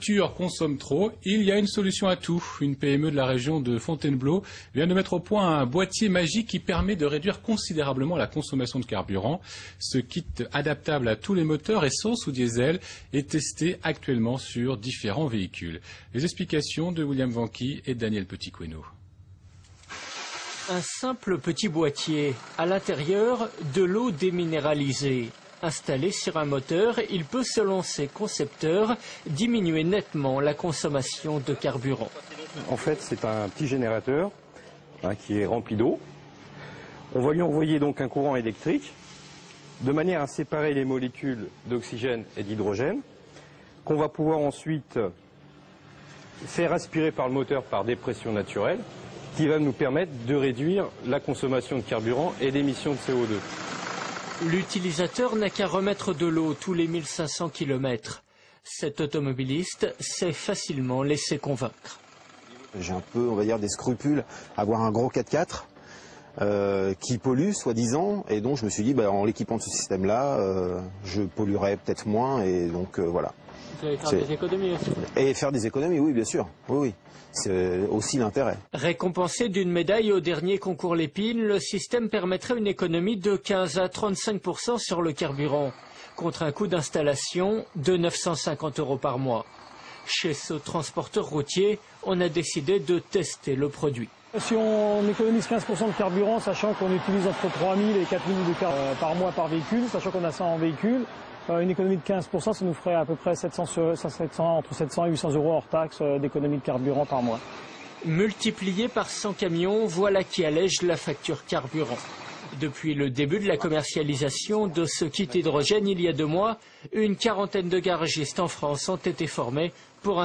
voitures consomment trop, il y a une solution à tout. Une PME de la région de Fontainebleau vient de mettre au point un boîtier magique qui permet de réduire considérablement la consommation de carburant. Ce kit adaptable à tous les moteurs, essence ou diesel, est testé actuellement sur différents véhicules. Les explications de William Vanqui et Daniel Petit-Queno. Un simple petit boîtier, à l'intérieur de l'eau déminéralisée. Installé sur un moteur, il peut, selon ses concepteurs, diminuer nettement la consommation de carburant. En fait, c'est un petit générateur qui est rempli d'eau. On va lui envoyer donc un courant électrique de manière à séparer les molécules d'oxygène et d'hydrogène qu'on va pouvoir ensuite faire aspirer par le moteur par dépression naturelle qui va nous permettre de réduire la consommation de carburant et l'émission de CO2. L'utilisateur n'a qu'à remettre de l'eau tous les 1500 km. Cet automobiliste s'est facilement laissé convaincre. J'ai un peu, on va dire, des scrupules à avoir un gros 4x4 qui pollue, soi-disant, et donc je me suis dit, en l'équipant de ce système-là, je polluerais peut-être moins, et donc voilà. Vous allez faire des économies aussi. Et faire des économies, oui, bien sûr, oui. C'est aussi l'intérêt. Récompensé d'une médaille au dernier concours Lépine, le système permettrait une économie de 15 à 35% sur le carburant, contre un coût d'installation de 950 € par mois. Chez ce transporteur routier, on a décidé de tester le produit. Si on économise 15% de carburant, sachant qu'on utilise entre 3 000 et 4 000 litres par mois par véhicule, sachant qu'on a 100 véhicules, une économie de 15%, ça nous ferait à peu près entre 700 et 800 € hors taxe d'économie de carburant par mois. Multiplié par 100 camions, voilà qui allège la facture carburant. Depuis le début de la commercialisation de ce kit hydrogène il y a 2 mois, une quarantaine de garagistes en France ont été formés pour